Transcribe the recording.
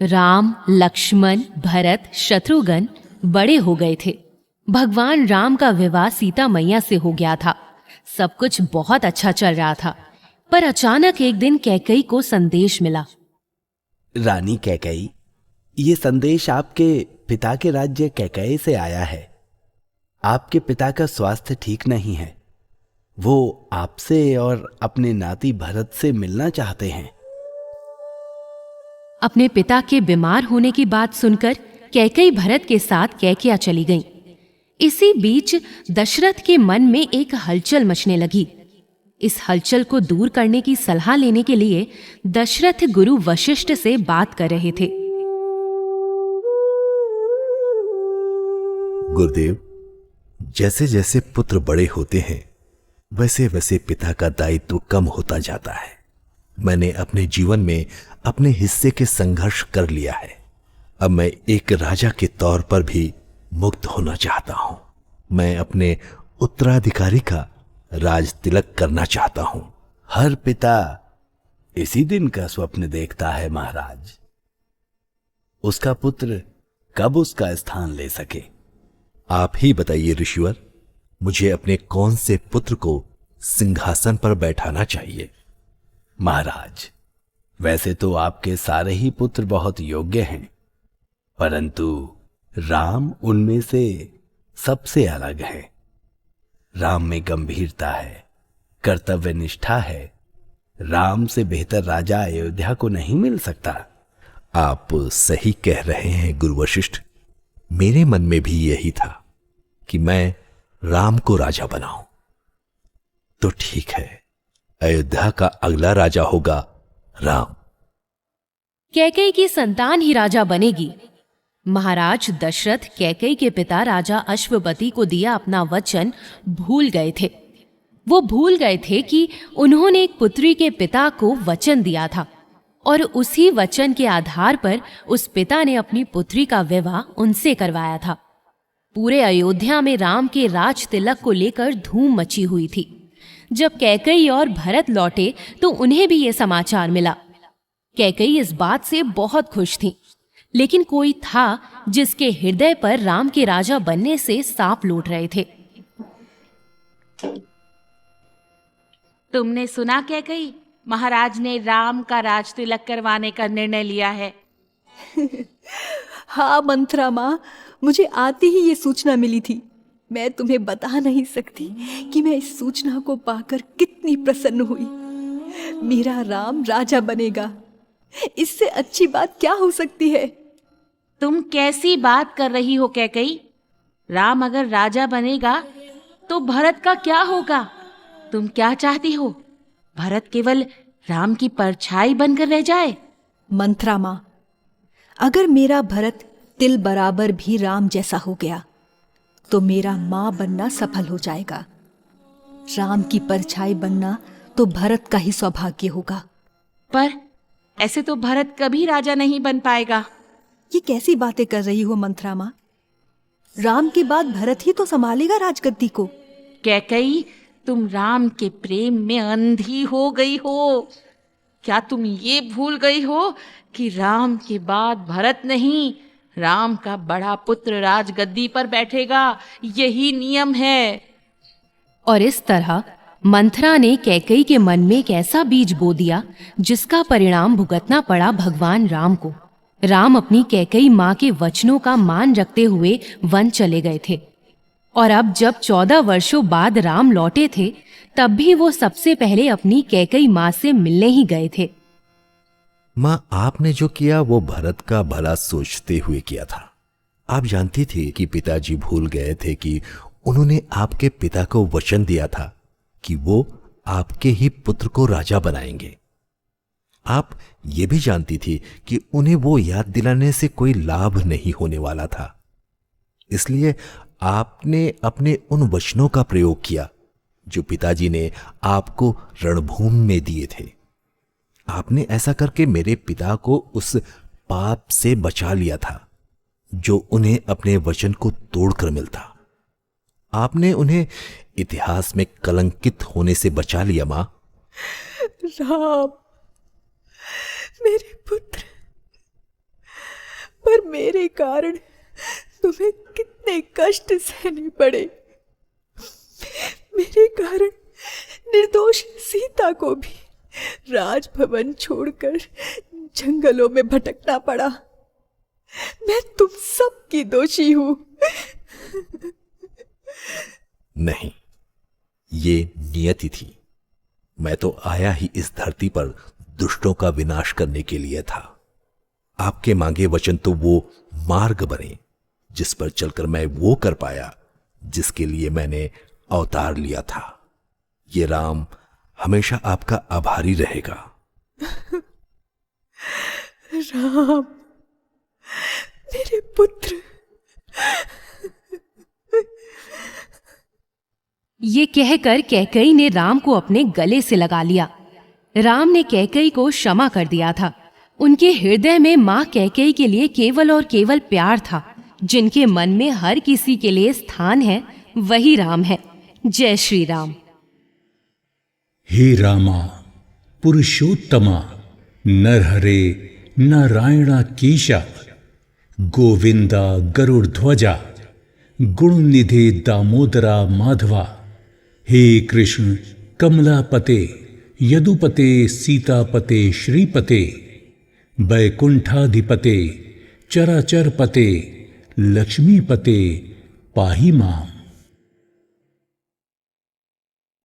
राम, लक्ष्मण, भरत, शत्रुघ्न बड़े हो गए थे। भगवान राम का विवाह सीता मैया से हो गया था। सब कुछ बहुत अच्छा चल रहा था, पर अचानक एक दिन कैकेयी को संदेश मिला। रानी कैकेयी, ये संदेश आपके पिता के राज्य कैकेयी से आया है। आपके पिता का स्वास्थ्य ठीक नहीं है। वो आपसे और अपने नाती भरत से मिलना चाहते हैं। अपने पिता के बीमार होने की बात सुनकर कैकेयी भरत के साथ कैकेया चली गईं। इसी बीच दशरथ के मन में एक हलचल मचने लगी। इस हलचल को दूर करने की सलाह लेने के लिए दशरथ गुरु वशिष्ठ से बात कर रहे थे। गुरुदेव, जैसे जैसे पुत्र बड़े होते हैं वैसे वैसे पिता का दायित्व कम होता जाता है। मैंने अपने जीवन में अपने हिस्से के संघर्ष कर लिया है। अब मैं एक राजा के तौर पर भी मुक्त होना चाहता हूं। मैं अपने उत्तराधिकारी का राज तिलक करना चाहता हूं। हर पिता इसी दिन का स्वप्न देखता है महाराज। उसका पुत्र कब उसका स्थान ले सके। आप ही बताइए ऋषिवर, मुझे अपने कौन से पुत्र को सिंहासन पर बैठाना चाहिए। महाराज, वैसे तो आपके सारे ही पुत्र बहुत योग्य हैं, परंतु राम उनमें से सबसे अलग है। राम में गंभीरता है, कर्तव्य निष्ठा है। राम से बेहतर राजा अयोध्या को नहीं मिल सकता। आप सही कह रहे हैं गुरु वशिष्ठ। मेरे मन में भी यही था कि मैं राम को राजा बनाऊं। तो ठीक है, अयोध्या का अगला राजा होगा राम। कैकेयी की संतान ही राजा बनेगी। महाराज दशरथ कैकेयी के पिता राजा अश्वपति को दिया अपना वचन भूल गए थे। वो भूल गए थे कि उन्होंने एक पुत्री के पिता को वचन दिया था और उसी वचन के आधार पर उस पिता ने अपनी पुत्री का विवाह उनसे करवाया था। पूरे अयोध्या में राम के राज तिलक को लेकर धूम मची हुई थी। जब कैकेयी और भरत लौटे तो उन्हें भी ये समाचार मिला। कैकेयी इस बात से बहुत खुश थी, लेकिन कोई था जिसके हृदय पर राम के राजा बनने से सांप लौट रहे थे। तुमने सुना कैकेयी, महाराज ने राम का राज तिलक करवाने का निर्णय लिया है। हाँ मंत्रा माँ, मुझे आते ही ये सूचना मिली थी। मैं तुम्हें बता नहीं सकती कि मैं इस सूचना को पाकर कितनी प्रसन्न हुई। मेरा राम राजा बनेगा, इससे अच्छी बात क्या हो सकती है। तुम कैसी बात कर रही हो कैकेयी? राम अगर राजा बनेगा तो भरत का क्या होगा? तुम क्या चाहती हो? भरत केवल राम की परछाई बनकर रह जाए? मंत्रा माँ, अगर मेरा भरत तिल बराबर भी राम जैसा हो गया तो मेरा माँ बनना सफल हो जाएगा। राम की परछाई बनना तो भरत का ही सौभाग्य होगा। पर ऐसे तो भरत कभी राजा नहीं बन पाएगा। ये कैसी बातें कर रही हो मंत्रा माँ? राम के बाद भरत ही तो संभालेगा राजगद्दी को। कैकेयी, तुम राम के प्रेम में अंधी हो गई हो। क्या तुम ये भूल गई हो कि राम के बाद भरत नहीं, राम का बड़ा पुत्र राजगद्दी पर बैठेगा। यही नियम है। और इस तरह मंथरा ने कैकेयी के मन में एक ऐसा बीज बो दिया जिसका परिणाम भुगतना पड़ा भगवान राम को। राम अपनी कैकेयी माँ के वचनों का मान रखते हुए वन चले गए थे, और अब जब 14 वर्षों बाद राम लौटे थे तब भी वो सबसे पहले अपनी कैकेयी माँ से मिलने ही गए थे। मां, आपने जो किया वो भरत का भला सोचते हुए किया था। आप जानती थी कि पिताजी भूल गए थे कि उन्होंने आपके पिता को वचन दिया था कि वो आपके ही पुत्र को राजा बनाएंगे। आप ये भी जानती थी कि उन्हें वो याद दिलाने से कोई लाभ नहीं होने वाला था। इसलिए आपने अपने उन वचनों का प्रयोग किया जो पिताजी ने आपको रणभूमि में दिए थे। आपने ऐसा करके मेरे पिता को उस पाप से बचा लिया था जो उन्हें अपने वचन को तोड़कर मिलता। आपने उन्हें इतिहास में कलंकित होने से बचा लिया। मां, राम, मेरे पुत्र, मेरे कारण तुम्हें कितने कष्ट सहने पड़े। मेरे कारण निर्दोष सीता को भी राजभवन छोड़कर जंगलों में भटकना पड़ा। मैं तुम सब की दोषी हूं। नहीं, ये नियति थी। मैं तो आया ही इस धरती पर दुष्टों का विनाश करने के लिए था। आपके मांगे वचन तो वो मार्ग बने जिस पर चलकर मैं वो कर पाया जिसके लिए मैंने अवतार लिया था। ये राम हमेशा आपका आभारी रहेगा। राम, मेरे पुत्र। ये कहकर कैकेयी ने राम को अपने गले से लगा लिया। राम ने कैकेयी को क्षमा कर दिया था। उनके हृदय में मां कैकेयी के लिए केवल और केवल प्यार था। जिनके मन में हर किसी के लिए स्थान है वही राम है। जय श्री राम। हे रामा पुरुषोत्तमा नरहरे नारायणाकीशा गोविंदा गरुड़ध्वजा गुणनिधे दामोदरा माधवा। हे कृष्ण कमलापते यदुपते सीतापते श्रीपते वैकुंठाधिपते चराचरपते लक्ष्मीपते पाहि माम।